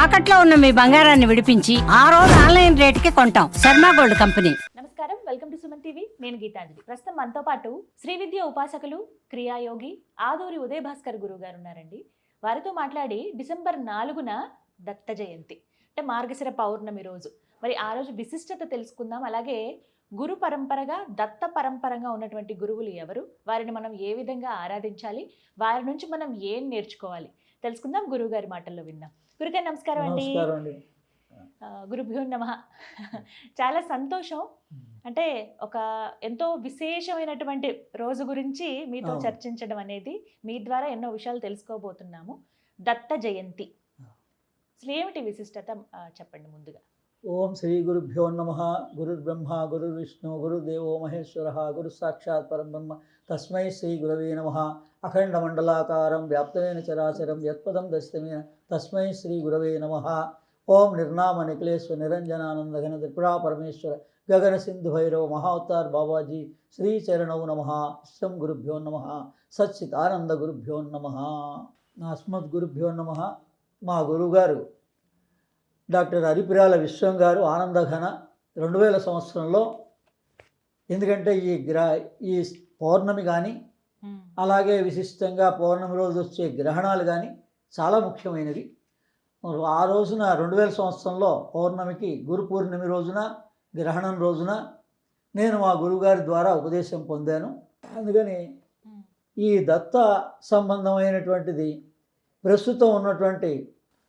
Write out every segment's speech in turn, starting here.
తాకట్లో ఉన్న మీ బంగారాన్ని విడిపించి ఆ రోజు ఆన్లైన్ రేటుకి కొంటాం. Sharma gold company. నమస్కారం, వెల్కమ్ టు సుమన్ టీవీ. నేను గీతాంజలి. ప్రస్తుతం మనతో పాటు శ్రీ విద్య ఉపాసకులు, క్రియాయోగి ఆదూరి ఉదయ భాస్కర్ గురువు గారు ఉన్నారండి. వారితో మాట్లాడి డిసెంబర్ 4న దత్త జయంతి అంటే మార్గశిర పౌర్ణమి రోజు, మరి ఆ రోజు విశిష్టత తెలుసుకుందాం. అలాగే గురు పరంపరగా దత్త పరంపరగా ఉన్నటువంటి గురువులు ఎవరు, వారిని మనం ఏ విధంగా ఆరాధించాలి, వారి నుంచి మనం ఏం నేర్చుకోవాలి తెలుసుకుందాం. గురువు గారి మాటల్లో విందాం. గురుగారు నమస్కారం అండి. గురుభ్యో నమః. చాలా సంతోషం. అంటే ఒక ఎంతో విశేషమైనటువంటి రోజు గురించి మీతో చర్చించడం అనేది, మీ ద్వారా ఎన్నో విషయాలు తెలుసుకోబోతున్నాము. దత్త జయంతి అసలు ఏమిటి విశిష్టత చెప్పండి ముందుగా. ఓం శ్రీ గురుభ్యో నమః. గురుర్బ్రహ్మ గురుర్విష్ణు గురుదేవో మహేశ్వర గురు సాక్షాత్ పరబ్రహ్మ తస్మై శ్రీ గురవే నమః. అఖండ మండలాకారం వ్యాప్తమైన చరాచరం యత్పదం దర్శితమైన తస్మై శ్రీ గురవే నమః. ఓం నిర్నామ నిఖిలేశ్వర నిరంజనానంద ఘన త్రిపురా పరమేశ్వర గగన సింధు భైరవ మహావతార్ బాబాజీ శ్రీ చరణౌ నమః. ఇష్టం గురుభ్యో నమః. సచ్చిదానంద గురుభ్యో నమః. అస్మద్ గురుభ్యో నమః. మా గురువుగారు డాక్టర్ అరిపిరాల విశ్వం గారు ఆనందఘన 2000 సంవత్సరంలో, ఎందుకంటే ఈ పౌర్ణమి కానీ అలాగే విశిష్టంగా పౌర్ణమి రోజు వచ్చే గ్రహణాలు కానీ చాలా ముఖ్యమైనవి. ఆ రోజున 2000 సంవత్సరంలో పౌర్ణమికి గురు పూర్ణిమ రోజున గ్రహణం రోజున నేను మా గురువుగారి ద్వారా ఉపదేశం పొందాను. అందుకని ఈ దత్త సంబంధమైనటువంటిది ప్రస్తుతం ఉన్నటువంటి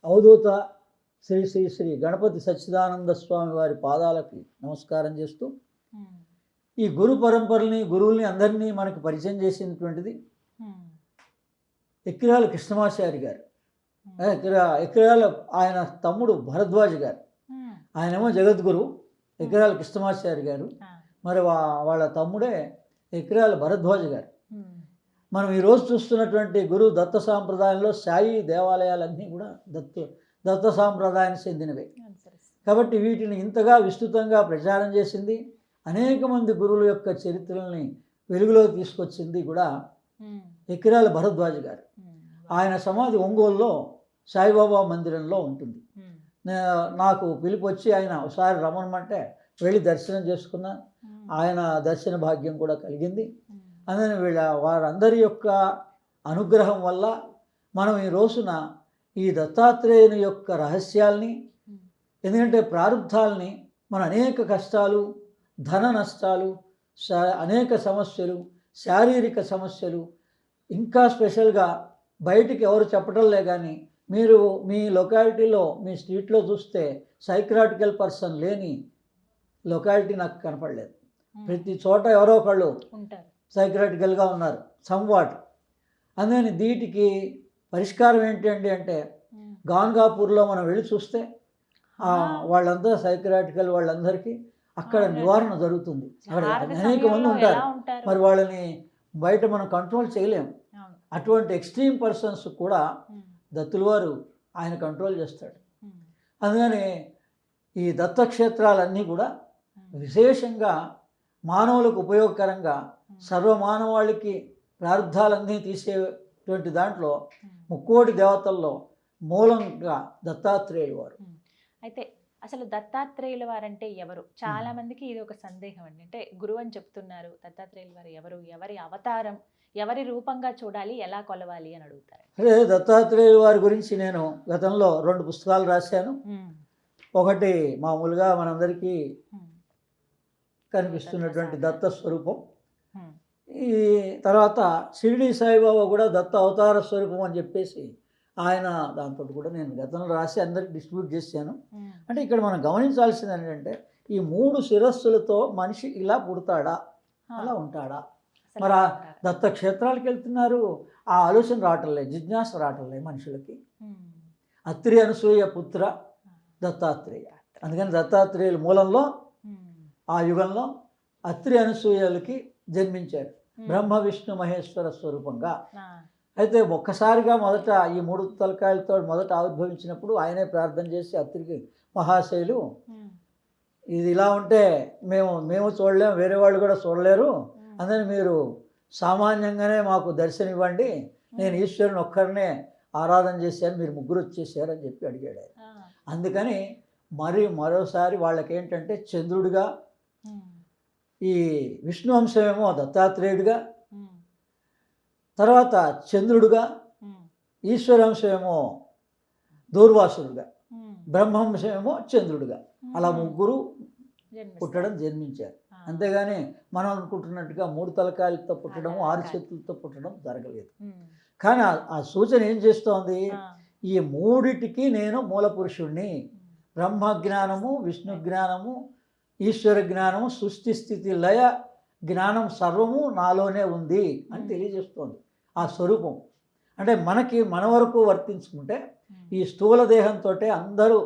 అవధూత శ్రీ శ్రీ శ్రీ గణపతి సచ్చిదానంద స్వామి వారి పాదాలకి నమస్కారం చేస్తూ, ఈ గురు పరంపరని గురువుల్ని అందరినీ మనకి పరిచయం చేసినటువంటిది ఎక్కిరాల కృష్ణమాచారి గారు. ఎక్కిరాల ఆయన తమ్ముడు భరద్వాజ్ గారు, ఆయనేమో జగద్గురు ఎక్కిరాల కృష్ణమాచారి గారు, మరి వాళ్ళ తమ్ముడే ఎక్కిరాల భరద్వాజ్ గారు. మనం ఈరోజు చూస్తున్నటువంటి గురు దత్త సాంప్రదాయంలో సాయి దేవాలయాలన్నీ కూడా దత్త సాంప్రదాయానికి చెందినవే. కాబట్టి వీటిని ఇంతగా విస్తృతంగా ప్రచారం చేసింది, అనేక మంది గురువుల యొక్క చరిత్రల్ని వెలుగులోకి తీసుకొచ్చింది కూడా ఎక్కిరాల భరద్వాజ్ గారు. ఆయన సమాధి ఒంగోలులో సాయిబాబా మందిరంలో ఉంటుంది. నాకు పిలుపు వచ్చి ఆయన ఒకసారి రమ్మనమంటే వెళ్ళి దర్శనం చేసుకున్నా. ఆయన దర్శన భాగ్యం కూడా కలిగింది. అందుకని వారందరి యొక్క అనుగ్రహం వల్ల మనం ఈ రోజున ఈ దత్తాత్రేయుని యొక్క రహస్యాల్ని, ఎందుకంటే ప్రారంధాలని మన అనేక కష్టాలు, ధన నష్టాలు, అనేక సమస్యలు, శారీరక సమస్యలు, ఇంకా స్పెషల్గా బయటికి ఎవరు చెప్పటంలే కానీ మీరు మీ లొకాలిటీలో మీ స్ట్రీట్లో చూస్తే సైక్రాటికల్ పర్సన్ లేని లొకాలిటీ నాకు కనపడలేదు. ప్రతి చోట ఎవరో ఒకళ్ళు సైక్రాటికల్గా ఉన్నారు సంవాట్. అందుకని వీటికి పరిష్కారం ఏంటి అంటే గాన్గాపూర్లో మనం వెళ్ళి చూస్తే వాళ్ళంతా సైక్రాటికల్ వాళ్ళందరికీ అక్కడ నివారణ జరుగుతుంది. అక్కడ అనేక మంది ఉంటారు, మరి వాళ్ళని బయట మనం కంట్రోల్ చేయలేము. అటువంటి ఎక్స్ట్రీమ్ పర్సన్స్ కూడా దత్తుల వారు ఆయన కంట్రోల్ చేస్తాడు. అందుకని ఈ దత్తక్షేత్రాలన్నీ కూడా విశేషంగా మానవులకు ఉపయోగకరంగా సర్వమానవాళికి ప్రారంధాలన్నీ తీసేటువంటి దాంట్లో ముక్కోటి దేవతల్లో మూలంగా దత్తాత్రేయులు వారు. అయితే అసలు దత్తాత్రేయుల వారంటే ఎవరు? చాలా మందికి ఇది ఒక సందేహం అండి. అంటే గురువు అని చెప్తున్నారు, దత్తాత్రేయుల వారు ఎవరు, ఎవరి అవతారం, ఎవరి రూపంగా చూడాలి, ఎలా కొలవాలి అని అడుగుతారు. అదే దత్తాత్రేయుల వారి గురించి నేను గతంలో 2 పుస్తకాలు రాశాను. ఒకటి మామూలుగా మనందరికీ కనిపిస్తున్నటువంటి దత్త స్వరూపం. ఈ తర్వాత షిరిడి సాయిబాబా కూడా దత్త అవతార స్వరూపం అని చెప్పేసి ఆయన దాంతో కూడా నేను గతంలో రాసి అందరికి డిస్ట్రిబ్యూట్ చేశాను. అంటే ఇక్కడ మనం గమనించాల్సింది ఏంటంటే ఈ 3 శిరస్సులతో మనిషి ఇలా పుడతాడా, అలా ఉంటాడా? మరి ఆ దత్త క్షేత్రాలకు వెళ్తున్నారు, ఆ ఆలోచన రావటంలే, జిజ్ఞాస రావటంలే మనుషులకి. అత్రి అనసూయ పుత్ర దత్తాత్రేయ. అందుకని దత్తాత్రేయుల మూలంలో ఆ యుగంలో అత్రి అనసూయలకి జన్మించారు బ్రహ్మ విష్ణు మహేశ్వర స్వరూపంగా. అయితే ఒక్కసారిగా మొదట ఈ 3 తలకాయలతో మొదట ఆవిర్భవించినప్పుడు ఆయనే ప్రార్థన చేసి అత్రికి మహాశైలు, ఇది ఇలా ఉంటే మేము చూడలేము, వేరే వాళ్ళు కూడా చూడలేరు, అందుకని మీరు సామాన్యంగానే మాకు దర్శనం ఇవ్వండి, నేను ఈశ్వరుని ఒక్కరినే ఆరాధన చేశాను, మీరు ముగ్గురు వచ్చేసారు అని చెప్పి అడిగాడు ఆయన. ఆ. అందుకని మరోసారి వాళ్ళకి ఏంటంటే చంద్రుడిగా, ఉమ్. ఈ విష్ణు అంశమేమో దత్తాత్రేయుడిగా, ఉమ్. తర్వాత చంద్రుడుగా, ఉమ్. ఈశ్వరాంశమేమో దూర్వాసుడుగా, ఉమ్. బ్రహ్మాంశమేమో చంద్రుడుగా, అలా ఉమ్. ముగ్గురు జన్మిస్తారు. పుట్టడం జన్మించారు. ఆ. అంతేగాని మనం అనుకుంటున్నట్టుగా 3 తలకాయలతో పుట్టడం, 6 తలకాయలు. చేతులతో పుట్టడం జరగలేదు. ఉమ్. కానీ ఆ సూచన ఏం చేస్తోంది, ఆ. ఈ మూడిటికి నేను మూల పురుషుణ్ణి. ఉమ్. బ్రహ్మ జ్ఞానము, విష్ణు జ్ఞానము, ఈశ్వర జ్ఞానము, సృష్టి స్థితి లయ జ్ఞానం సర్వము నాలోనే ఉంది అని తెలియజేస్తోంది ఆ స్వరూపం. అంటే మనకి మన వరకు వర్తించుకుంటే ఉమ్. ఈ స్థూల దేహంతో అందరూ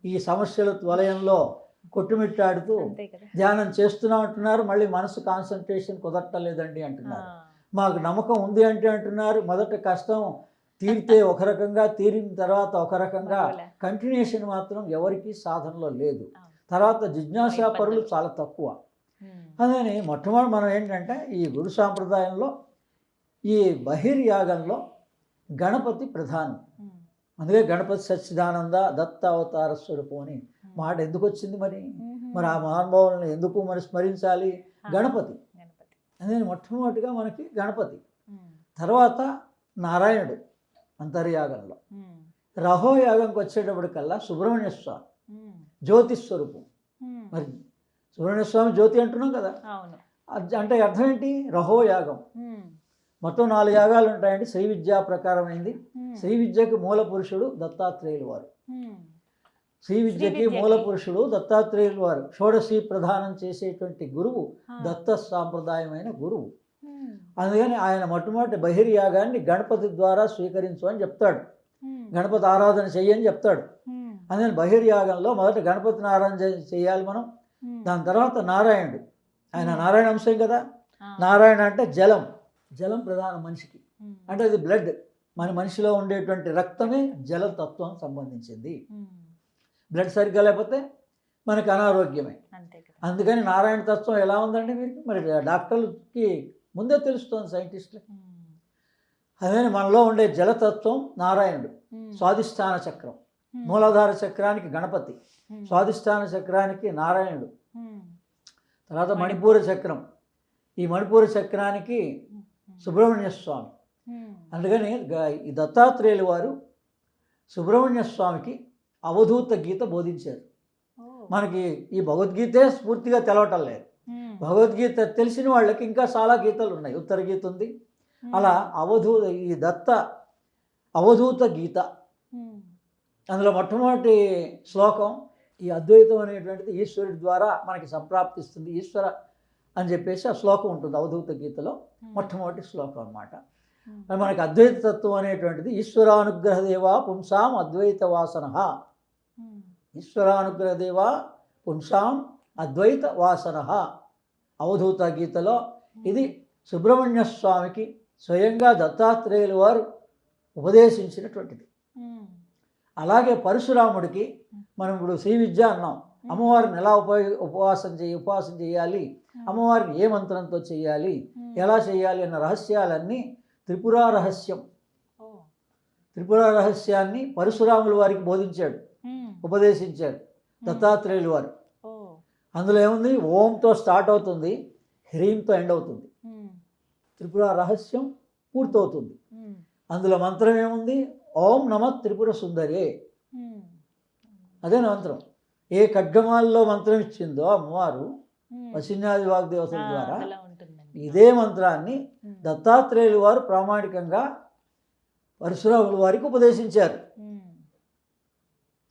ఈ సమస్యల వలయంలో కొట్టుమిట్టాడుతూ అంతే కదా. ధ్యానం చేస్తున్నాం అంటున్నారు, మళ్ళీ మనసు కాన్సన్ట్రేషన్ కుదరటలేదండి ఆ. అంటున్నారు. మాకు నమ్మకం ఉంది అంటే అంటున్నారు, మొదట కష్టం తీరితే ఒక రకంగా, తీరిన తర్వాత ఒక రకంగా, బాగోలే. కంటిన్యూషన్ మాత్రం ఎవరికీ సాధనలో లేదు. అవును. తర్వాత జిజ్ఞాసా పరులు చాలా తక్కువ. ఉమ్. అదని మొట్టమొదటి మనం ఏంటంటే ఈ గురు సాంప్రదాయంలో ఈ బహిర్యాగంలో గణపతి ప్రధానం. ఉమ్. అందుకే గణపతి సచ్చిదానంద దత్త అవతార స్వరూపం అని మాట ఎందుకు వచ్చింది మరి? ఉమ్. మరి ఆ మహానుభావులను ఎందుకు మరి స్మరించాలి? ఆ. గణపతి. గణపతి. అదే మొట్టమొదటిగా మనకి గణపతి, ఉమ్. తర్వాత నారాయణుడు అంతర్యాగంలో. ఉమ్. రహోయాగంకి వచ్చేటప్పటికల్లా సుబ్రహ్మణ్య స్వామి ఉమ్. జ్యోతి స్వరూపం. ఉమ్. మరి సుబ్రహ్మణ్య స్వామి జ్యోతి అంటున్నాం కదా, అవును. అంటే అర్థం ఏంటి? రహోయాగం. ఉమ్. మొత్తం 4 యాగాలు ఉంటాయండి. శ్రీ విద్యా ప్రకారమైంది. ఉమ్. శ్రీ విద్యకి మూల పురుషుడు దత్తాత్రేయులు వారు. ఉమ్. శ్రీ విద్యకి విద్యకి మూల పురుషుడు దత్తాత్రేయులు వారు. షోడశి ప్రధానం చేసేటువంటి గురువు ఆ. దత్త సాంప్రదాయమైన గురువు. ఉమ్. అందుకని ఆయన మొట్టమొదటి బహిర్యాగాన్ని గణపతి ద్వారా స్వీకరించు అని చెప్తాడు. ఉమ్. గణపతి ఆరాధన చెయ్యని చెప్తాడు. ఉమ్. అందుకని బహిర్యాగంలో మొదట గణపతిని ఆరాధన చేయాలి మనం. ఉమ్. దాని తర్వాత నారాయణుడు. ఆయన నారాయణ అంశం కదా. ఆ. నారాయణ అంటే జలం. జలం ప్రధానం మనిషికి. ఉమ్. అంటే అది బ్లడ్. మన మనిషిలో ఉండేటువంటి రక్తమే జలతత్వం సంబంధించింది. ఉమ్. బ్లడ్ సరిగ్గా లేకపోతే మనకి అనారోగ్యమే. అంతే కదా. అందుకని నారాయణ తత్వం ఎలా ఉందండి మీకు? మరి డాక్టర్లకి ముందే తెలుస్తుంది, సైంటిస్టులకి. ఉమ్. అదే మనలో ఉండే జలతత్వం నారాయణుడు. ఉమ్. స్వాధిష్టాన చక్రం. ఉమ్. మూలాధార చక్రానికి గణపతి, ఉమ్. స్వాధిష్టాన చక్రానికి నారాయణుడు, ఉమ్. తర్వాత మణిపూర చక్రం. ఈ మణిపూర చక్రానికి ఉమ్. సుబ్రహ్మణ్య స్వామి. ఉమ్. అందుకని ఈ దత్తాత్రేయులు వారు సుబ్రహ్మణ్య స్వామికి అవధూత గీత బోధించారు. ఓ. మనకి ఈ భగవద్గీతే స్ఫూర్తిగా తెలవటం లేదు. ఉమ్. భగవద్గీత తెలిసిన వాళ్ళకి ఇంకా చాలా గీతలు ఉన్నాయి. ఉత్తర గీత ఉంది. ఉమ్. అలా ఈ దత్త అవధూత గీత, ఉమ్. అందులో మొట్టమొదటి శ్లోకం ఈ అద్వైతం అనేటువంటిది ఈశ్వరుడి ద్వారా మనకి సంప్రాప్తిస్తుంది, ఈశ్వర అని చెప్పేసి ఆ శ్లోకం ఉంటుంది అవధూత గీతలో. మొట్టమొదటి శ్లోకం అన్నమాట. ఉమ్. మరి మనకి అద్వైత తత్వం అనేటువంటిది ఈశ్వరానుగ్రహదేవా పుంసాం అద్వైత వాసన. ఉమ్. ఈశ్వరానుగ్రహదేవా పుంసాం అద్వైత వాసన అవధూత గీతలో. ఇది సుబ్రహ్మణ్య స్వామికి స్వయంగా దత్తాత్రేయులు వారు ఉపదేశించినటువంటిది. ఉమ్. అలాగే పరశురాముడికి మనం ఇప్పుడు శ్రీ విద్య అన్నాం. అమ్మవారిని ఎలా ఉపవాసం చేయాలి, అమ్మవారిని ఏ మంత్రంతో చేయాలి, ఎలా చేయాలి అన్న రహస్యాలన్నీ త్రిపురా రహస్యం. ఓ. త్రిపుర రహస్యాన్ని పరశురాముల వారికి బోధించాడు, ఉమ్. ఉపదేశించాడు దత్తాత్రేయులు వారు. ఓ. అందులో ఏముంది? ఓంతో స్టార్ట్ అవుతుంది, హ్రీంతో ఎండ్ అవుతుంది. ఉమ్. త్రిపుర రహస్యం పూర్తవుతుంది. ఉమ్. అందులో మంత్రం ఏముంది? ఓం నమ త్రిపుర సుందరే. ఉమ్. అదే మంత్రం. ఏ ఖడ్గమాల్లో మంత్రం ఇచ్చిందో అమ్మవారు ఉమ్. వశిన్యాది వాగ్దేవతల ఆ, ద్వారా అందులో ఉంటుందండి. ఇదే మంత్రాన్ని ఉమ్. దత్తాత్రేయులు వారు ప్రామాణికంగా పరశురాముల వారికి ఉపదేశించారు. ఉమ్.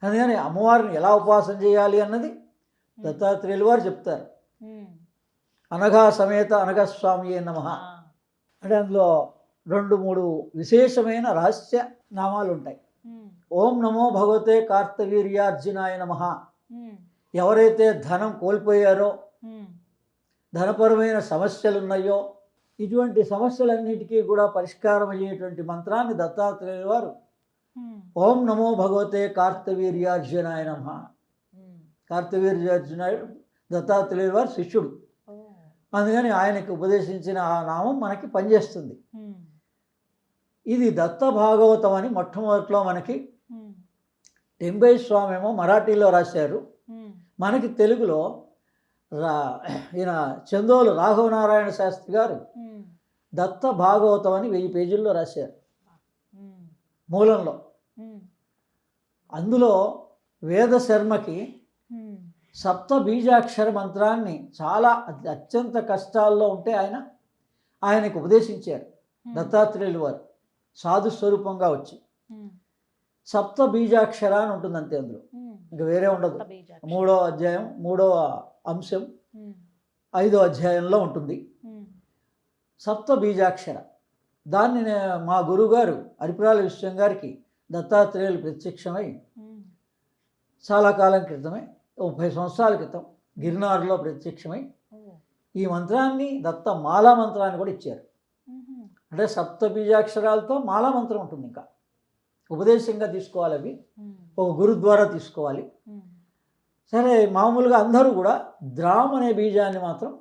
అందుకని అమ్మవారిని ఎలా ఉపాసన చేయాలి అన్నది దత్తాత్రేయులు వారు చెప్తారు. ఉమ్. అనఘా సమేత అనఘస్వామియే నమః. ఆ. అంటే అందులో 2-3 విశేషమైన రహస్య నామాలు ఉంటాయి. ఉమ్. ఓం నమో భగవతే కార్తవీర్యార్జునాయ నమః. ఉమ్. ఎవరైతే ధనం కోల్పోయారో, ఉమ్. ధనపరమైన సమస్యలు ఉన్నాయో, ఇటువంటి సమస్యలన్నిటికీ కూడా పరిష్కారం అయ్యేటువంటి మంత్రాన్ని దత్తాత్రేయుల వారు ఉమ్. ఓం నమో భగవతే కార్తవీర్యార్జునాయ నమః. ఉమ్. కార్తవీర్యార్జునాయుడు దత్తాత్రేయుల వారు శిష్యుడు. ఓ. అందుకని ఆయనకి ఉపదేశించిన ఆ నామం మనకి పనిచేస్తుంది. ఉమ్. ఇది దత్త భాగవతం అని మొట్టమొదట్లో మనకి ఉమ్, టెంబై స్వామి ఏమో మరాఠీలో రాశారు. ఉమ్, మనకి తెలుగులో ఈయన చందోలు రాఘవనారాయణ శాస్త్రి గారు ఉమ్, దత్త భాగవతం అని 1000 పేజీల్లో రాశారు ఉమ్, మూలంలో. ఉమ్, అందులో వేదశర్మకి ఉమ్, సప్త బీజాక్షర మంత్రాన్ని చాలా అత్యంత కష్టాల్లో ఉంటే ఆయనకు ఉపదేశించారు దత్తాత్రేయులు వారు సాధు స్వరూపంగా వచ్చి. ఉమ్, సప్త బీజాక్షర అని ఉంటుంది అంతే, అందులో ఉమ్, ఇంకా వేరే ఉండదు. బీజాక్షరం. 3వ అధ్యాయం 3వ అంశం ఉమ్, 5వ అధ్యాయంలో ఉంటుంది ఉమ్, సప్త బీజాక్షర. దాన్ని మా గురువుగారు అరిపురాల విశ్వం గారికి దత్తాత్రేయులు ప్రత్యక్షమై ఉమ్, చాలా కాలం క్రితమే 30 సంవత్సరాల క్రితం గిరినారులో ప్రత్యక్షమై ఓ, ఈ మంత్రాన్ని దత్త మాలా మంత్రాన్ని కూడా ఇచ్చారు. ఉహుం, అంటే సప్త బీజాక్షరాలతో మాలా మంత్రం ఉంటుంది. ఇంకా ఉపదేశంగా తీసుకోవాలి, అవి ఉమ్, ఒక గురు ద్వారా తీసుకోవాలి. ఉమ్, సరే, మామూలుగా అందరూ కూడా ద్రామ్ అనే బీజాన్ని మాత్రం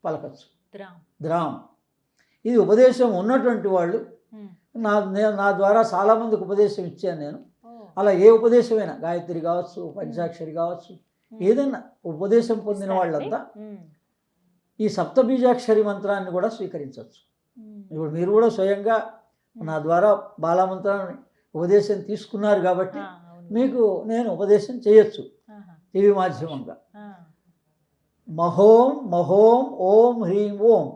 పలకచ్చు. ద్రామ్. ద్రామ్ ఇది ఉపదేశం ఉన్నటువంటి వాళ్ళు ఉమ్, నా ద్వారా చాలామందికి ఉపదేశం ఇచ్చాను నేను. ఓ, అలా ఏ ఉపదేశమైనా గాయత్రి కావచ్చు, పంచాక్షరి కావచ్చు, ఏదైనా ఉపదేశం పొందిన వాళ్ళంతా ఉమ్, ఈ సప్తబీజాక్షరి మంత్రాన్ని కూడా స్వీకరించవచ్చు. ఉమ్, ఇప్పుడు మీరు కూడా స్వయంగా నా ద్వారా బాలామంత్రాన్ని ఉపదేశం తీసుకున్నారు కాబట్టి ఆ, అవును. మీకు నేను ఉపదేశం చేయొచ్చు ఆహా, టీవీ మాధ్యమంగా. ఆ, మహోం మహోం ఓం హ్రీం ఓం,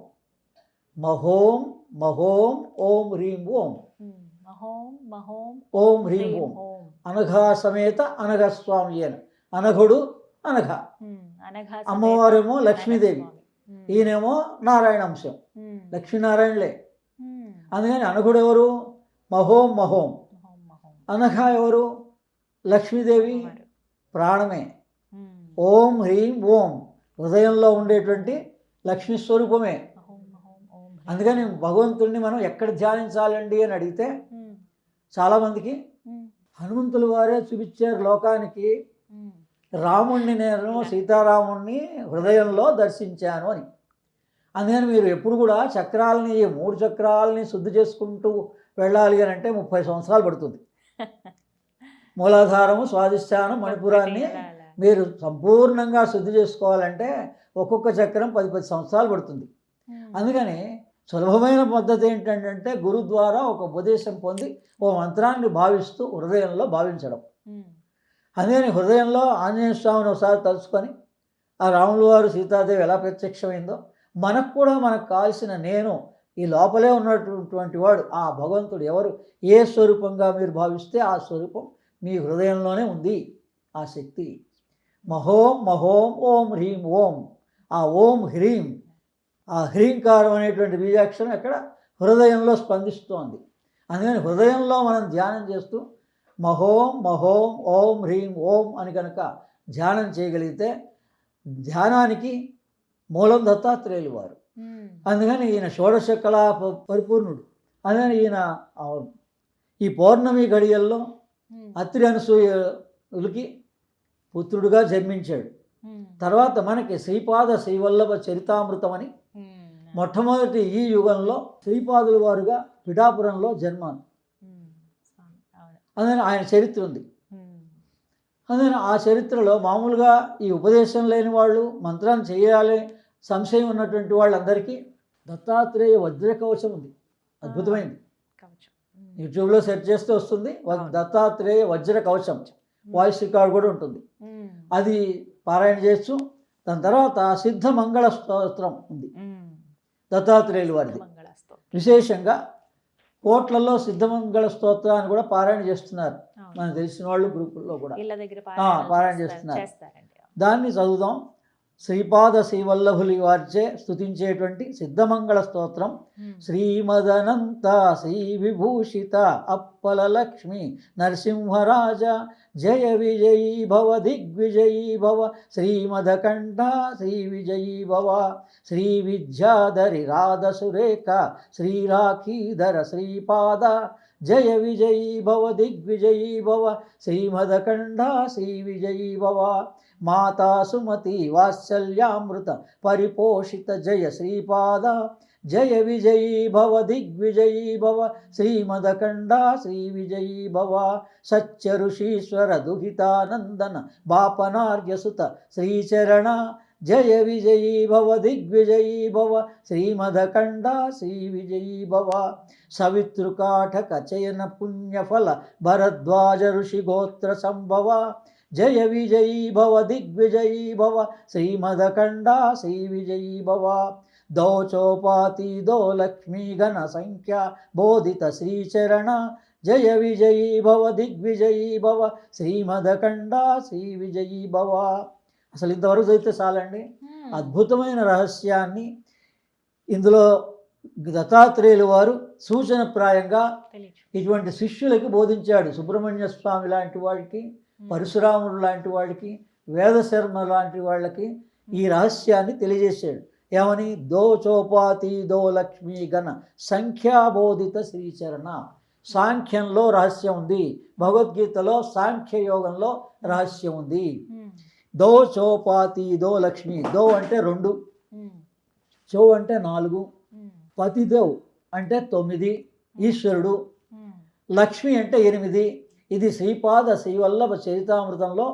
మహోం మహోం ఓం హ్రీం ఓం, ఉమ్, మహోం మహోం ఓం హ్రీం హ్రీం ఓం. ఓం. అనఘా సమేత అనఘస్వామి అని, అనఘుడు అనఘ, ఉమ్, అనఘా సమేత అమ్మవారేమో లక్ష్మీదేవి, అనఘస్వామి. ఉమ్, ఈయనేమో నారాయణ అంశం, ఉమ్, లక్ష్మీనారాయణలే. ఉమ్, అందుకని అనఘుడు ఎవరు? మహోం మహోం. మహోం మహోం. అనఘ ఎవరు? లక్ష్మీదేవి, అమ్మవారు. ప్రాణమే. ఉమ్, ఓం హ్రీం ఓం హృదయంలో ఉండేటువంటి లక్ష్మీ స్వరూపమే. మహోం మహోం ఓం హ్రీం. అందుకని భగవంతుడిని మనం ఎక్కడ ధ్యానించాలండి అని అడిగితే ఉమ్, చాలామందికి ఉమ్, హనుమంతుల వారే చూపించారు లోకానికి, ఉమ్, రాముణ్ణి నేను సీతారాముణ్ణి హృదయంలో దర్శించాను అని. అందుకని మీరు ఎప్పుడు కూడా చక్రాలని, 3 చక్రాలని శుద్ధి చేసుకుంటూ వెళ్ళాలి అని అంటే 30 సంవత్సరాలు పడుతుంది. మూలాధారము, స్వాధిష్టానం, మణిపురాన్ని అలా, అలా. మీరు సంపూర్ణంగా శుద్ధి చేసుకోవాలంటే ఒక్కొక్క చక్రం 10 సంవత్సరాలు పడుతుంది. ఉమ్, అందుకని సులభమైన పద్ధతి ఏంటంటే గురు ద్వారా ఒక ఉపదేశం పొంది ఓ మంత్రాన్ని భావిస్తూ హృదయంలో భావించడం. ఉమ్, అందుకని హృదయంలో ఆంజనేయ స్వామిని ఒకసారి తలుచుకొని ఆ రాముల వారు సీతాదేవి ఎలా ప్రత్యక్షమైందో మనకు కూడా మనకు కావాల్సిన నేను ఈ లోపలే ఉన్నటువంటి వాడు ఆ భగవంతుడు ఎవరు, ఏ స్వరూపంగా మీరు భావిస్తే ఆ స్వరూపం మీ హృదయంలోనే ఉంది, ఆ శక్తి. మహోం మహోం ఓం హ్రీం ఓం. ఆ ఓం హ్రీం, ఆ హ్రీంకారం అనేటువంటి బీజాక్షరం ఎక్కడ హృదయంలో స్పందిస్తోంది. అందుకని హృదయంలో మనం ధ్యానం చేస్తూ మహోం మహోం ఓం హ్రీం ఓం అని కనుక ధ్యానం చేయగలిగితే ధ్యానానికి మూలం దత్తాత్రేయులు వారు. ఉమ్, అందుకని ఈయన షోడశ కళా పరిపూర్ణుడు. అందుకని ఈయన ఈ పౌర్ణమి గడియల్లో ఉమ్, అత్రి అనసూయలకి పుత్రుడుగా జన్మించాడు. ఉమ్, తర్వాత మనకి శ్రీపాద శ్రీవల్లభ చరితామృతం అని ఉమ్, మొట్టమొదటి ఈ యుగంలో శ్రీపాదుల వారుగా పిఠాపురంలో జన్మాను. ఉమ్, స్వామి, అవును. అందుకని ఆయన చరిత్ర ఉంది. ఉమ్, అందుకని ఆ చరిత్రలో మామూలుగా ఈ ఉపదేశం లేని వాళ్ళు, మంత్రాన్ని చేయాలి సంశయం ఉన్నటువంటి వాళ్ళందరికీ దత్తాత్రేయ వజ్రకవచం ఉంది, అద్భుతమైంది. కవచం. ఉమ్, యూట్యూబ్లో సెర్చ్ చేస్తే వస్తుంది. దత్తాత్రేయ వజ్ర కవచం వాయిస్ రికార్డ్ కూడా ఉంటుంది. ఉమ్, అది పారాయణ చేయొచ్చు. దాని తర్వాత సిద్ధ మంగళ స్తోత్రం ఉంది ఉమ్, దత్తాత్రేయుల వారిది. మంగళాస్తో. విశేషంగా కోట్లలో సిద్ధమంగళ స్తోత్రాన్ని కూడా పారాయణ చేస్తున్నారు అవును. మనకు తెలిసిన వాళ్ళు గ్రూపుల్లో కూడా. ఇళ్ళ దగ్గర పారాయణ చేస్తున్నారు. చేస్తారండి. దాన్ని చదువుదాం. శ్రీపాద శ్రీవల్లభులి వారిచే స్తుతించేటువంటి సిద్ధమంగళ స్తోత్రం. ఉమ్, శ్రీమదనంత శ్రీ విభూషిత అప్పల లక్ష్మి నరసింహరాజ జయ విజయీ భవ దిగ్విజయీ భవ శ్రీమదకంఠ శ్రీ విజయీ భవ శ్రీ విద్యాధరి రాధ సురేఖ శ్రీరాఖీధర శ్రీపాద జయ విజయీ భవ దిగ్విజయీ భవ శ్రీమదకంఠ శ్రీ విజయీ భవ మాతా సుమతి వాత్సల్యామృత పరిపోషిత జయ శ్రీపాద జయ విజయీ భవ దిగ్విజయీ భవ శ్రీమదఖండా శ్రీ విజయీ భవ సత్య ఋషీశ్వర దుహితానందన బాపనార్యసుత శ్రీచరణ జయ విజయీ భవ దిగ్విజయీ భవ శ్రీమదఖండా శ్రీ విజయీ భవ సవితృకాఠక చయన పుణ్యఫల భరద్వాజ ఋషి గోత్ర సంభవ జయ విజయీ భవ దిగ్విజయీ భవ శ్రీమదఖండా శ్రీ విజయీ భవ దో చోపాతి దో లక్ష్మీ గణ సంఖ్య బోధిత శ్రీచరణ జయ విజయీ భవ దిగ్విజయీ భవ శ్రీమదఖండా శ్రీ విజయీ భవ. అసలు ఇంతవరకు చదివితే చాలండి. అద్భుతమైన రహస్యాన్ని ఇందులో దత్తాత్రేయులు వారు సూచనప్రాయంగా ఇటువంటి శిష్యులకి బోధించాడు. సుబ్రహ్మణ్య స్వామి లాంటి వాడికి, పరశురాముడు లాంటి వాడికి, వేదశర్మ లాంటి వాళ్ళకి ఈ రహస్యాన్ని తెలియజేశాడు. ఏమని? దో చోపాతి దో లక్ష్మీ గణ సంఖ్యాబోధిత శ్రీచరణ. సాంఖ్యంలో రహస్యం ఉంది, భగవద్గీతలో సాంఖ్యయోగంలో రహస్యం ఉంది. దో చోపాతి దో లక్ష్మి. దో అంటే 2, చో అంటే 4, పతిదేవ్ అంటే 9, ఈశ్వరుడు. లక్ష్మి అంటే 8. ఇది శ్రీపాద శ్రీవల్లభ చరితామృతంలో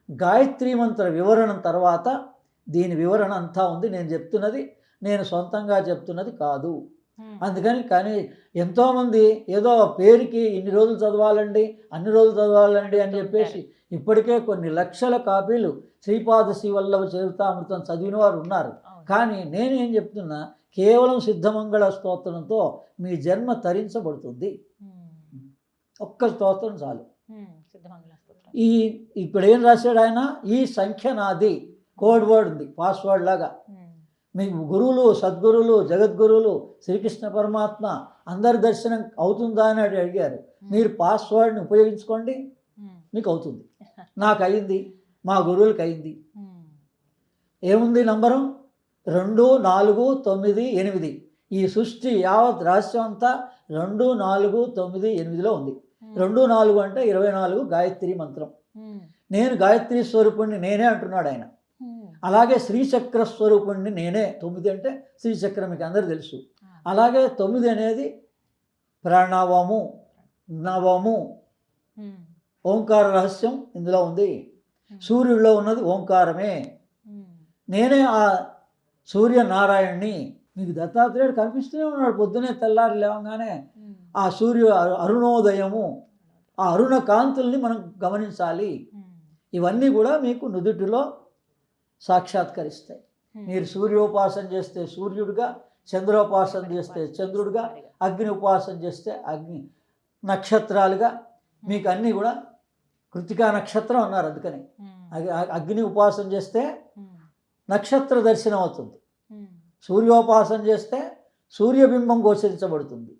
గాయత్రీ మంత్ర వివరణం తర్వాత దీని వివరణ అంతా ఉంది. నేను చెప్తున్నది నేను సొంతంగా చెప్తున్నది కాదు. అందుకని కానీ ఎంతోమంది ఏదో పేరుకి ఇన్ని రోజులు చదవాలండి, అన్ని రోజులు చదవాలండి అని చెప్పేసి ఇప్పటికే కొన్ని లక్షల కాపీలు శ్రీపాద శ్రీవల్లభ చరితామృతం చదివిన వారు ఉన్నారు. కానీ నేనేం చెప్తున్నా, కేవలం సిద్ధమంగళ స్తోత్రంతో మీ జన్మ తరించబడుతుంది. ఒక్క స్తోత్రం చాలు. ఇప్పుడు ఏం రాశాడు ఆయన? ఈ సంఖ్య నాది, కోడ్ వర్డ్ ఉంది, పాస్వర్డ్ లాగా. మీ గురువులు, సద్గురువులు, జగద్గురువులు, శ్రీకృష్ణ పరమాత్మ అందరి దర్శనం అవుతుందా అని అడిగారు. మీరు పాస్వర్డ్ని ఉపయోగించుకోండి, మీకు అవుతుంది. నాకు అయింది, మా గురువులకి అయింది. ఏముంది నంబరు? 2, 4, 9, 8. ఈ సృష్టి యావత్ రహస్యం అంతా 2, 4, 9, 8లో ఉంది. 2, 4 అంటే 24 గాయత్రి మంత్రం. నేను గాయత్రి స్వరూపుణ్ణి నేనే అంటున్నాడు ఆయన. అలాగే శ్రీచక్ర స్వరూపుణ్ణి నేనే. 9 అంటే శ్రీచక్రం, మీకు అందరూ తెలుసు. అలాగే 9 అనేది ప్రణవము, నవము, ఓంకార రహస్యం ఇందులో ఉంది. సూర్యుడిలో ఉన్నది ఓంకారమే. నేనే ఆ సూర్యనారాయణ్ణి. మీకు దత్తాత్రేయుడు కనిపిస్తూనే ఉన్నాడు. పొద్దునే తెల్లారి లేవగానే ఆ అరుణోదయము, ఆ అరుణ కాంతుల్ని మనం గమనించాలి. ఇవన్నీ కూడా మీకు నుదుటిలో సాక్షాత్కరిస్తాయి. మీరు సూర్యోపాసన చేస్తే సూర్యుడిగా, చంద్రోపాసన చేస్తే చంద్రుడిగా, అగ్ని ఉపాసన చేస్తే అగ్ని, నక్షత్రాలుగా మీకు అన్నీ కూడా కృతికా నక్షత్రం అన్నారు. అందుకని అగ్ని ఉపాసన చేస్తే నక్షత్ర దర్శనం అవుతుంది. సూర్యోపాసన చేస్తే సూర్యబింబం గోచరించబడుతుంది.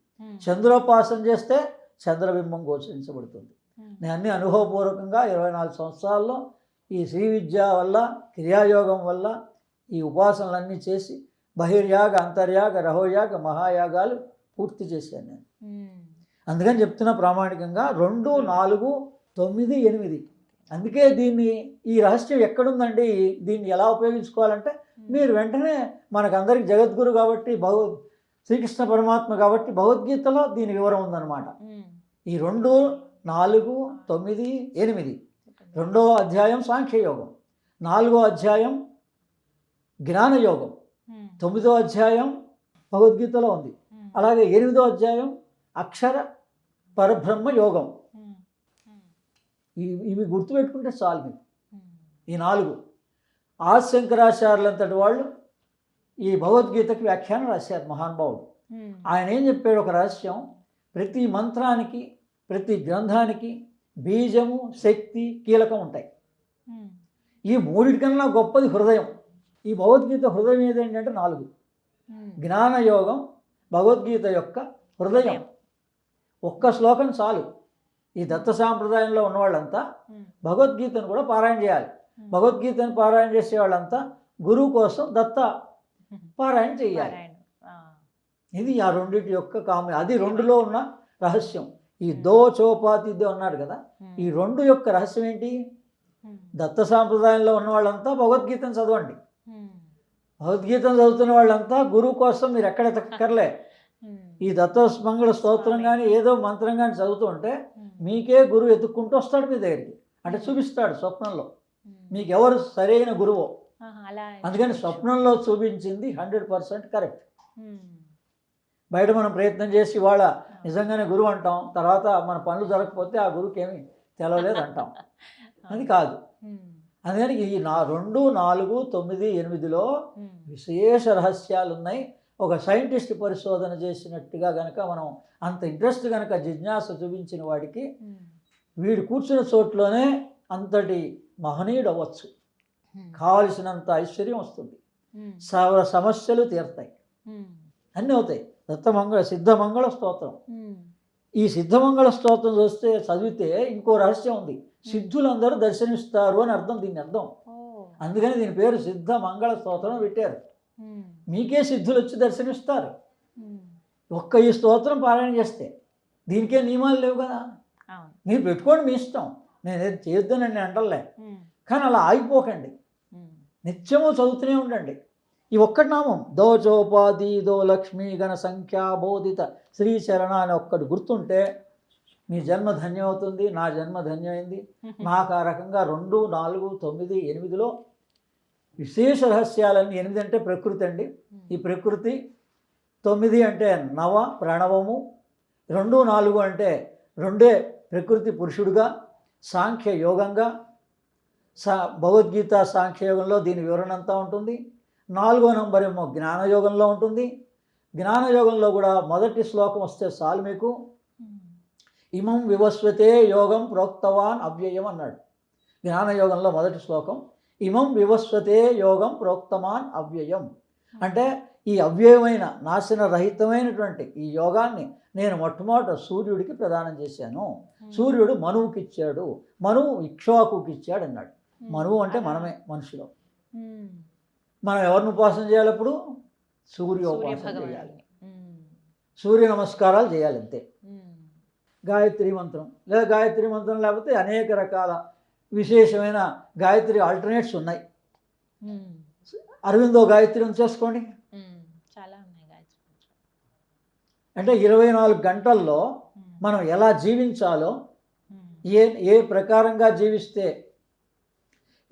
చంద్రోపాసన చేస్తే చంద్రబింబం గోచరించబడుతుంది. నేను అన్ని అనుభవపూర్వకంగా 24 సంవత్సరాల్లో ఈ శ్రీ విద్య వల్ల, క్రియాయోగం వల్ల ఈ ఉపాసనలన్నీ చేసి బహిర్యాగ, అంతర్యాగ, రహోయాగ, మహాయాగాలు పూర్తి చేశాను నేను. అందుకని చెప్తున్నా ప్రామాణికంగా 2, 4, 9, 8. అందుకే ఈ రహస్యం ఎక్కడుందండి, దీన్ని ఎలా ఉపయోగించుకోవాలంటే మీరు వెంటనే మనకందరికి జగద్గురు కాబట్టి, శ్రీకృష్ణ పరమాత్మ కాబట్టి భగవద్గీతలో దీని వివరం ఉందన్నమాట. ఈ 2, 4, 9, 8. 2వ అధ్యాయం సాంఖ్యయోగం, 4వ అధ్యాయం జ్ఞానయోగం, 9వ అధ్యాయం భగవద్గీతలో ఉంది. అలాగే 8వ అధ్యాయం అక్షర పరబ్రహ్మ యోగం. ఇవి గుర్తుపెట్టుకుంటే చాలు మీకు. ఈ 4 ఆదిశంకరాచార్యులంతటి వాళ్ళు ఈ భగవద్గీతకి వ్యాఖ్యానం రాశారు మహానుభావుడు. ఆయన ఏం చెప్పాడు? ఒక రహస్యం, ప్రతి మంత్రానికి, ప్రతి గ్రంథానికి బీజము, శక్తి, కీలకం ఉంటాయి. ఈ 3 కన్నా గొప్పది హృదయం. ఈ భగవద్గీత హృదయం ఏదేంటంటే 4. జ్ఞానయోగం భగవద్గీత యొక్క హృదయం. ఒక్క శ్లోకం చాలు. ఈ దత్త సాంప్రదాయంలో ఉన్నవాళ్ళంతా భగవద్గీతను కూడా పారాయణ చేయాలి. భగవద్గీతను పారాయణ చేసే వాళ్ళంతా గురువు కోసం దత్త పారాయణ చేయాలి. ఇది ఆ రెండింటి యొక్క అది 2లో ఉన్న రహస్యం. ఈ దో చోపాతి అన్నాడు కదా, ఈ 2 యొక్క రహస్యం ఏంటి? దత్త సాంప్రదాయంలో ఉన్న వాళ్ళంతా భగవద్గీతను చదవండి. భగవద్గీతను చదువుతున్న వాళ్ళంతా గురువు కోసం మీరు ఎక్కడ ఎతక్కర్లే. ఈ దత్తమంగళ స్తోత్రం కానీ ఏదో మంత్రం కానీ చదువుతూ ఉంటే మీకే గురువు ఎత్తుక్కుంటూ వస్తాడు మీ దగ్గరికి. అంటే చూపిస్తాడు స్వప్నంలో మీకు ఎవరు సరైన గురువు. అందుకని స్వప్నంలో చూపించింది 100% కరెక్ట్. బయట మనం ప్రయత్నం చేసి వాళ్ళ నిజంగానే గురువు అంటాం, తర్వాత మన పనులు జరగకపోతే ఆ గురువుకి ఏమీ తెలవలేదు అంటాం. అది కాదు. అందుకని ఈ 2, 4, 9, 8లో విశేష రహస్యాలు ఉన్నాయి. ఒక సైంటిస్ట్ పరిశోధన చేసినట్టుగా కనుక మనం అంత ఇంట్రెస్ట్ కనుక జిజ్ఞాస చూపించిన వాడికి వీడు కూర్చున్న చోట్లోనే అంతటి మహనీయుడు అవ్వచ్చు. కావలసినంత ఐశ్వర్యం వస్తుంది, సమస్యలు తీరుతాయి, అన్నీ అవుతాయి. సిద్ధమంగళ స్తోత్రం. ఈ సిద్ధమంగళ స్తోత్రం చూస్తే చదివితే ఇంకో రహస్యం ఉంది. సిద్ధులందరూ దర్శనమిస్తారు అని అర్థం, దీని అర్థం. అందుకని దీని పేరు సిద్ధమంగళ స్తోత్రం పెట్టారు. మీకే సిద్ధులు వచ్చి దర్శనమిస్తారు ఒక్క ఈ స్తోత్రం పారాయణ చేస్తే. దీనికే నియమాలు లేవు కదా, మీరు పెట్టుకోండి మీ ఇష్టం, నేను చేయొద్దని నేను అంటలే. కానీ అలా ఆగిపోకండి, నిత్యము చదువుతూనే ఉండండి. ఈ ఒక్కటి నామం దోచోపాధి దో లక్ష్మీ గణ సంఖ్యా బోధిత శ్రీచరణ అని ఒక్కటి గుర్తుంటే మీ జన్మ ధన్యం అవుతుంది. నా జన్మ ధన్యమైంది. నాకు ఆ రకంగా 2, 4, 9, 8లో విశేష రహస్యాలన్నీ. 8 అంటే ప్రకృతి అండి, ఈ ప్రకృతి. 9 అంటే నవ ప్రణవము. 2, 4 అంటే 2 ప్రకృతి పురుషుడుగా సాంఖ్య యోగంగా. భగవద్గీత సాంఖ్యయోగంలో దీని వివరణ అంతా ఉంటుంది. 4వ నంబర్ ఏమో జ్ఞానయోగంలో ఉంటుంది. జ్ఞానయోగంలో కూడా మొదటి శ్లోకం వస్తే చాలు మీకు. ఇమం వివస్వతే యోగం ప్రోక్తవాన్ అవ్యయం అన్నాడు. జ్ఞానయోగంలో మొదటి శ్లోకం ఇమం వివస్వతే యోగం ప్రోక్తవాన్ అవ్యయం. అంటే ఈ అవ్యయమైన నాశనరహితమైనటువంటి ఈ యోగాన్ని నేను మొట్టమొదట సూర్యుడికి ప్రదానం చేశాను. సూర్యుడు మనువుకి ఇచ్చాడు, మనువు ఇక్ష్వాకుకి ఇచ్చాడు అన్నాడు. మనువు అంటే మనమే, మనుషులు. మనం ఎవరిని ఉపాసన చేయాలి? అప్పుడు సూర్యోపాసన చేయాలి, సూర్య నమస్కారాలు చేయాలి, అంతే. గాయత్రి మంత్రం లేదా గాయత్రి మంత్రం లేకపోతే అనేక రకాల విశేషమైన గాయత్రి ఆల్టర్నేట్స్ ఉన్నాయి. అరవిందో గాయత్రి చేసుకోండి. చాలా ఉన్నాయి గాయత్రి. అంటే 24 గంటల్లో మనం ఎలా జీవించాలో, ఏ ప్రకారంగా జీవిస్తే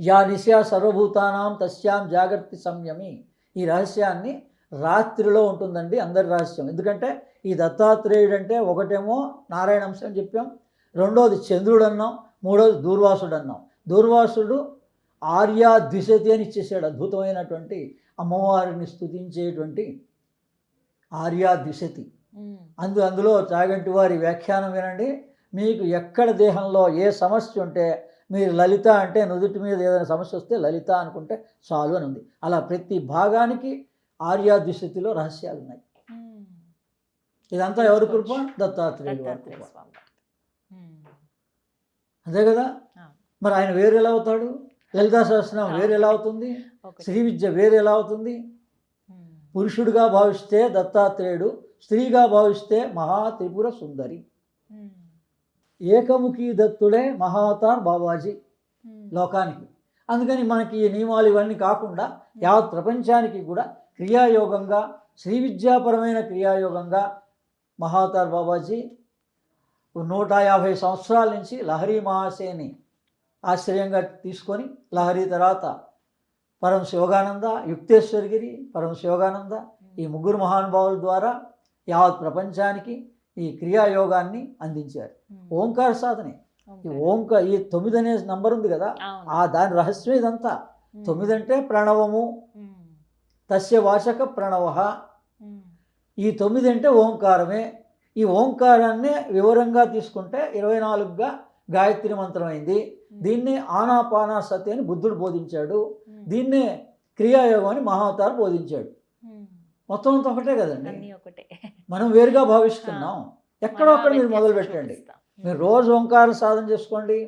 యా నిశా సర్వభూతానాం తస్యాం జాగర్తి సంయమి. ఈ రహస్యాన్ని రాత్రిలో ఉంటుందండి అందరి రహస్యం. ఎందుకంటే ఈ దత్తాత్రేయుడు అంటే ఒకటేమో నారాయణ అంశం చెప్పాం, రెండోది చంద్రుడు అన్నాం, మూడోది దూర్వాసుడు అన్నాం. దూర్వాసుడు ఆర్యా ద్విశతి అని ఇచ్చేసాడు. అద్భుతమైనటువంటి అమ్మవారిని స్తుతించేటువంటి ఆర్యా ద్విశతి. అందులో చాగంటి వారి వ్యాఖ్యానం వినండి. మీకు ఎక్కడ దేహంలో ఏ సమస్య ఉంటే మీరు లలిత అంటే నుదుటి మీద ఏదైనా సమస్య వస్తే లలిత అనుకుంటే చాలు అని ఉంది. అలా ప్రతి భాగానికి ఆర్యా ద్విశతిలో రహస్యాలు ఉన్నాయి. ఇదంతా ఎవరి కృప? దత్తాత్రేయుడు వారి కృప. అదే కదా. మరి ఆయన వేరు ఎలా అవుతాడు? లలితా సహస్రనామం వేరు ఎలా అవుతుంది? శ్రీ విద్య వేరు ఎలా అవుతుంది? పురుషుడిగా భావిస్తే దత్తాత్రేయుడు, స్త్రీగా భావిస్తే మహా త్రిపుర సుందరి. ఏకముఖి దత్తుడే మహావతార్ బాబాజీ లోకానికి. అందుకని మనకి ఈ నియమాలు ఇవన్నీ కాకుండా యావత్ ప్రపంచానికి కూడా క్రియాయోగంగా, శ్రీ విద్యాపరమైన క్రియాయోగంగా మహావతార్ బాబాజీ 150 సంవత్సరాల నుంచి లహరి మహాశయని ఆశ్రయంగా తీసుకొని, లహరి తర్వాత పరమశివ యోగానంద, యుక్తేశ్వరగిరి, పరమశివ యోగానంద, ఈ ముగ్గురు మహానుభావుల ద్వారా యావత్ ప్రపంచానికి ఈ క్రియాయోగాన్ని అందించారు. ఓంకార సాధనే. ఈ 9 అనే నంబర్ ఉంది కదా, దాని రహస్యం ఇదంతా. 9 అంటే ప్రణవము, తస్య వాచక ప్రణవ. ఈ 9 అంటే ఓంకారమే. ఈ ఓంకారాన్ని వివరంగా తీసుకుంటే 24గా గాయత్రి మంత్రం అయింది. దీన్నే ఆనాపానాసతి అని బుద్ధుడు బోధించాడు. దీన్నే క్రియాయోగం అని మహావతార్ బోధించాడు. మొత్తం అంతా ఒకటే కదండి, మనం వేరుగా భావిస్తున్నాం. ఎక్కడో అక్కడ మీరు మొదలు పెట్టండి. మీరు రోజు ఓంకార సాధన చేసుకోండి,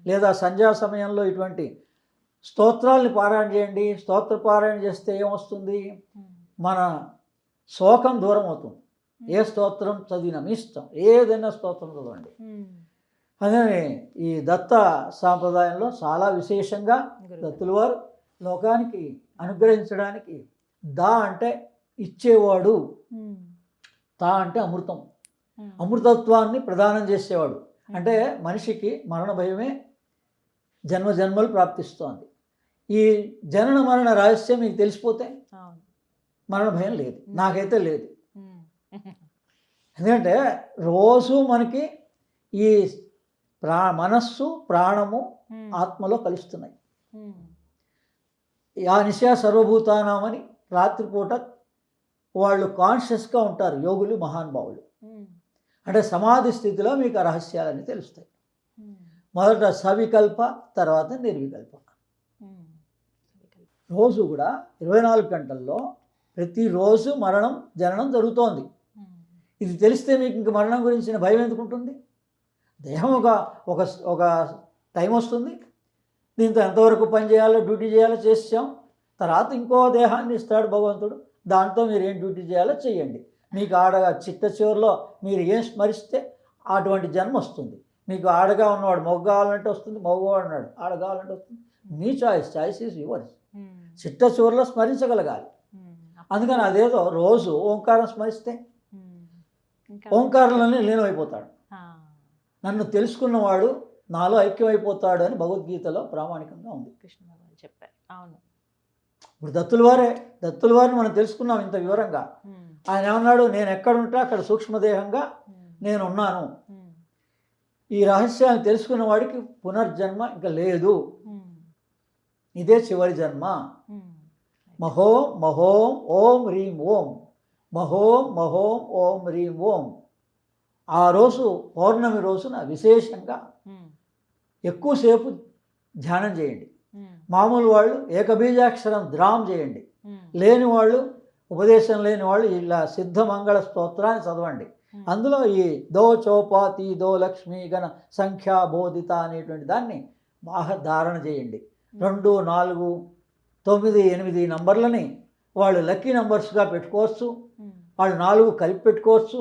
లేదా సంధ్యా సమయంలో ఇటువంటి స్తోత్రాలని పారాయణ చేయండి. స్తోత్ర పారాయణ చేస్తే ఏమొస్తుంది? మన శోకం దూరం అవుతుంది. ఏ స్తోత్రం చదివినా మీ ఇష్టం, ఏదైనా స్తోత్రం చదవండి. అదే ఈ దత్త సాంప్రదాయంలో చాలా విశేషంగా దత్తుల వారు లోకానికి అనుగ్రహించడానికి దా అంటే ఇచ్చేవాడు, ఉమ్, తా అంటే అమృతం, ఉమ్, అమృతత్వాన్ని ప్రదానం చేసేవాడు. అంటే మనిషికి మరణ భయమే జన్మ జన్మలు ప్రాప్తిస్తోంది. ఈ జనన మరణ రహస్యం మీకు తెలిసిపోతే అవును. మరణ భయం లేదు, నాకైతే లేదు. ఉమ్, ఎందుకంటే రోజు మనకి ఈ మనస్సు ప్రాణము ఉమ్, ఆత్మలో కలుస్తున్నాయి. ఉమ్, ఆ నిశా సర్వభూతానామని రాత్రిపూట వాళ్ళు కాన్షియస్గా ఉంటారు యోగులు, మహానుభావులు. ఉమ్, అంటే సమాధి స్థితిలో మీకు ఆ రహస్యాలన్నీ తెలుస్తాయి. ఉమ్, మొదట సవికల్ప, తర్వాత నిర్వికల్ప. ఉమ్. రోజు కూడా 24 గంటల్లో ప్రతిరోజు మరణం జననం జరుగుతోంది. ఉమ్, ఇది తెలిస్తే మీకు ఇంక మరణం గురించిన భయం ఎందుకు ఉంటుంది? దేహం ఒక ఒక టైం వస్తుంది, దీంతో ఎంతవరకు పని చేయాలో డ్యూటీ చేయాలో చేసాం, తర్వాత ఇంకో దేహాన్ని ఇస్తాడు భగవంతుడు, దాంతో మీరు ఏం డ్యూటీ చేయాలో చేయండి. మీకు ఆడగా చిట్ట చివరిలో మీరు ఏం స్మరిస్తే అటువంటి జన్మ వస్తుంది. మీకు ఆడగా ఉన్నవాడు మొగ్గ కావాలంటే వస్తుంది, మగవాడు ఉన్నాడు ఆడ కావాలంటే వస్తుంది. మీ చాయిస్ ఈజ్ యువర్స్. ఉమ్, చిట్ట చివరిలో స్మరించగలగాలి. ఉమ్, అందుకని అదేదో రోజు ఓంకారం స్మరిస్తే ఉమ్. ఇంకా ఓంకారంలోనే లీనమైపోతాడు. ఆ, నన్ను తెలుసుకున్నవాడు నాలో ఐక్యమైపోతాడు అని భగవద్గీతలో ప్రామాణికంగా ఉంది. కృష్ణ భగవాన్ చెప్పారు. అవును. ఇప్పుడు దత్తుల వారిని మనం తెలుసుకున్నాం ఇంత వివరంగా. ఉమ్, ఆయన ఏమన్నాడు? నేను ఎక్కడుంటే అక్కడ సూక్ష్మదేహంగా ఉమ్, నేను ఉన్నాను. ఉమ్, ఈ రహస్యాన్ని తెలుసుకున్న వాడికి పునర్జన్మ ఇంకా లేదు, ఉమ్, ఇదే చివరి జన్మ. ఉమ్. మహోం మహోం ఓం హ్రీం ఓం, మహోం మహోం ఓం హ్రీం ఓం. ఆ రోజు పౌర్ణమి రోజున విశేషంగా ఉమ్, ఎక్కువసేపు ధ్యానం చేయండి. ఉమ్, మామూలు వాళ్ళు ఏకబీజాక్షరం ద్రామ్ చేయండి. ఉమ్, లేని వాళ్ళు, ఉపదేశం లేని వాళ్ళు ఇలా సిద్ధమంగళ స్తోత్రాన్ని చదవండి. ఉమ్. అందులో ఈ దో చౌపాతి దో లక్ష్మీ గణ సంఖ్యా బోధిత అనేటువంటి దాన్ని బాగా ధారణ చేయండి. 2, 4, 9, 8 నంబర్లని వాళ్ళు లక్కీ నంబర్స్గా పెట్టుకోవచ్చు. ఉమ్, వాళ్ళు 4 కలిపి పెట్టుకోవచ్చు,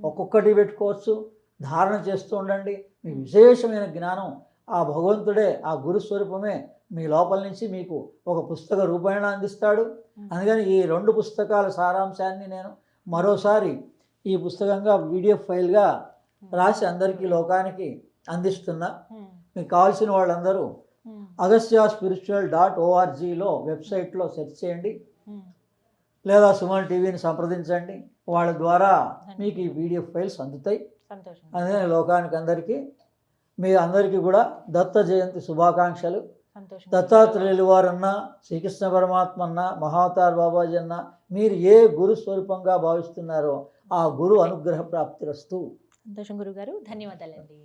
ఒక్కొక్కటి పెట్టుకోవచ్చు. ధారణ చేస్తూ ఉండండి. మీ విశేషమైన జ్ఞానం ఆ భగవంతుడే, ఆ గురుస్వరూపమే మీ లోపల నుంచి మీకు ఒక పుస్తక రూపేణ అందిస్తాడు. అందుకని ఈ 2 పుస్తకాల సారాంశాన్ని నేను మరోసారి ఈ పుస్తకంగా PDF ఫైల్గా రాసి అందరికీ లోకానికి అందిస్తున్నా. ఉమ్, మీకు కావాల్సిన వాళ్ళందరూ ఉమ్, agastyaspiritual.orgలో వెబ్సైట్లో సెర్చ్ చేయండి, ఉమ్. లేదా సుమన్ టీవీని సంప్రదించండి. వాళ్ళ ద్వారా మీకు ఈ PDF ఫైల్స్ అందుతాయి. సంతోషం. అందుకని లోకానికి అందరికీ, మీ అందరికీ కూడా దత్త జయంతి శుభాకాంక్షలు. సంతోషం. దత్తాత్రేయులు వారన్నా, శ్రీకృష్ణ పరమాత్మ అన్నా, మహావతార్ బాబాజీ అన్నా, మీరు ఏ గురు స్వరూపంగా భావిస్తున్నారో ఆ గురు అనుగ్రహ ప్రాప్తిరస్తు. సంతోషం గురుగారు, ధన్యవాదాలండి.